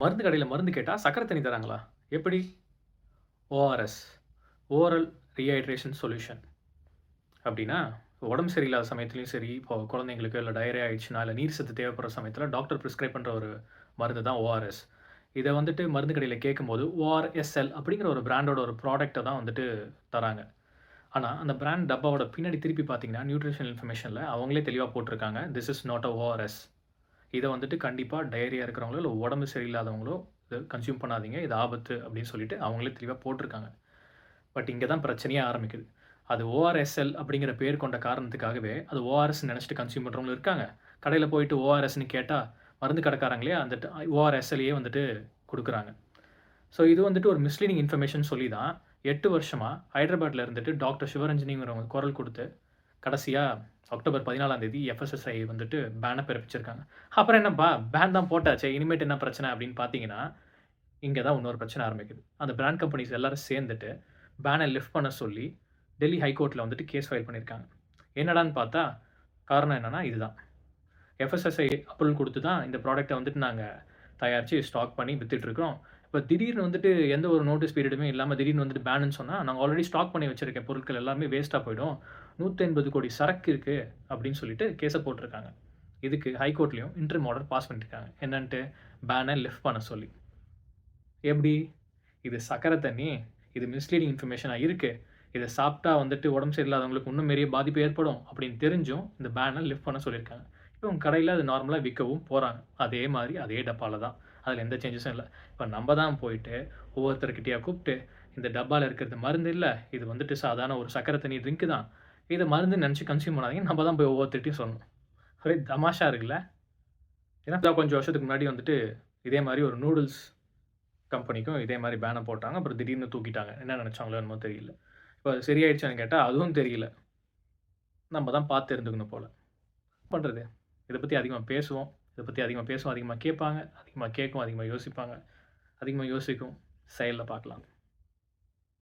மருந்து கடையில மருந்து கேட்டா சர்க்கரை தண்ணி தராங்களா? எப்படி? ஓஆர்எஸ். Oral rehydration solution. அப்டின்னா, உடம்பு சரியில்லாத சமயத்திலயும் சரி, இப்போ குழந்தைங்களுக்கு இல்ல டயரியா ஆயிடுச்சுன்னா, இல்ல நீர் சத்து தேவைப்படுற சமயத்தில டாக்டர் பிரிஸ்கிரைப் பண்ற ஒரு மருந்து தான் ஓஆர்எஸ். இத வந்துட்டு மருந்து கடையில கேட்கும்போது, ஓஆர்எஸ்எல் அப்படிங்கிற ஒரு பிராண்டோட ஒரு ப்ராடக்ட்ட தான் வந்துட்டு தராங்க. ஆனா, அந்த பிராண்ட் டப்பாவோட பின்னாடி திருப்பி பார்த்தீங்கன்னா, நியூட்ரிஷனல் இன்ஃபர்மேஷன்ல அவங்களே தெளிவா போட்டிருக்காங்க. This is not a ORS. இத வந்துட்டு கண்டிப்பா டயரியா இருக்கிறவங்களோ, இல்ல உடம்பு சரியில்லாதவங்களோ இத கன்சியூம் பண்ணாதீங்க. இது ஆபத்து அப்படின்னு சொல்லிட்டு அவங்களே தெளிவா போட்டிருக்காங்க. பட் இங்க தான் பிரச்சனையே ஆரம்பிக்குது. அது ஓஆர்எஸ்எல் அப்படிங்கிற பேர் கொண்ட காரணத்துக்காகவே, அது ஓஆர்எஸ்ன்னு நெனச்சுட்டு கன்சியூம் பண்றவங்களும் இருக்காங்க. கடையில போயிட்டு ஓஆர்எஸ்ன்னு கேட்டா, மருந்து கடைக்காரங்களே அந்த ஓஆர்எஸ்எல்லையே வந்துட்டு குடுக்குறாங்க. ஸோ இது வந்துட்டு ஒரு மிஸ்லீடிங் இன்ஃபர்மேஷன் சொல்லி தான் 8 வருஷமா ஹைதராபாத்ல இருந்துட்டு டாக்டர் சிவரஞ்சனிங்கிறவங்க குரல் குடுத்து, கடைசியா அக்டோபர் 14ஆம் தேதி எஃப்எஸ்எஸ்ஐ வந்துட்டு பேன பிறப்பிச்சிருக்காங்க. அப்புறம் என்னப்பா பேன் தான் போட்டாச்சே, இனிமேட்டு என்ன பிரச்சனை அப்படின்னு பார்த்தீங்கன்னா, இங்க தான் இன்னொரு பிரச்சனை ஆரம்பிக்குது. அந்த பிராண்ட் கம்பெனிஸ் எல்லாரும் சேர்ந்துட்டு பேன லிஃப்ட் பண்ண சொல்லி, டெல்லி ஹைகோர்ட்ல வந்துட்டு கேஸ் ஃபைல் பண்ணியிருக்காங்க. என்னடான்னு பார்த்தா, காரணம் என்னன்னா இதுதான். எஃப்எஸ்எஸ்ஐ அப்ரூவல் குடுத்து தான் இந்த ப்ராடக்ட்ட வந்துட்டு நாங்க தயாரிச்சு ஸ்டாக் பண்ணி வித்துட்டுருக்கிறோம். இப்ப திடீர்னு வந்துட்டு எந்த ஒரு நோட்டீஸ் பீரியடுமே இல்லாம திடீர்னு வந்துட்டு பேனுன்னு சொன்னா, நாங்க ஆல்ரெடி ஸ்டாக் பண்ணி வச்சிருக்க பொருட்கள் எல்லாமே வேஸ்ட்டா போயிடும். 180,00,00,000 சரக்கு இருக்கு அப்படின்னு சொல்லிட்டு கேஸ போட்டுருக்காங்க. இதுக்கு ஹைகோர்ட்லயும் இன்டரிம் ஆர்டர் பாஸ் பண்ணியிருக்காங்க. என்னன்ட்டு பேன லிஃப்ட் பண்ண சொல்லி. எப்படி? இது சர்க்கரை தண்ணி. இது மிஸ்லீடிங் இன்ஃபர்மேஷனா இருக்கு. இத சாப்பிட்டா வந்துட்டு உடம்பு சரியில்லாதவங்களுக்கு இன்னும் பெரிய பாதிப்பு ஏற்படும் அப்படின்னு தெரிஞ்சும், இந்த பேன லிஃப்ட் பண்ண சொல்லியிருக்காங்க. இப்போ உங்க கடையில அது நார்மலா விக்கவும் போறாங்க. அதே மாரி அதே டப்பால தான். அதுல எந்த சேஞ்சஸும் இல்ல. இப்ப நம்ப தான் போயிட்டு ஒவ்வொருத்தர்கிட்டயா கூப்ட்டு, இந்த டப்பால இருக்கிறது மருந்து இல்ல. இது வந்துட்டு சாதாரண ஒரு சர்க்கரை தண்ணி ட்ரிங்க் தான். இத மருந்துன்னு நெனச்சு கன்சியூம் பண்ணாதீங்கன்னு நம்ம தான் போய் ஒவ்வொருத்தர்ட்டயும் சொல்லணும். ஒரே தமாஷா இருக்குல்ல? ஏன்னா கொஞ்சம் வருஷத்துக்கு முன்னாடி வந்துட்டு இதே மாரி ஒரு நூடுல்ஸ் கம்பெனிக்கும் இதே மாரி பேன போட்டாங்க. அப்புறம் திடீர்னு தூக்கிட்டாங்க. என்ன நெனச்சாங்களோ என்னமோ தெரியல. இப்ப அது சரியாயிடுச்சான்னு கேட்டா, அதுவும் தெரியல. நம்ம தான் பார்த்து இருந்துக்கணும் போல. என்ன பண்றது? இத பத்தி அதிகமா பேசுவோம். இத பத்தி அதிகமா பேசுவோம். அதிகமா கேட்பாங்க. அதிகமா கேட்கும். அதிகமா யோசிப்பாங்க. அதிகமா யோசிக்கும். செயல்ல பார்க்கலாம்.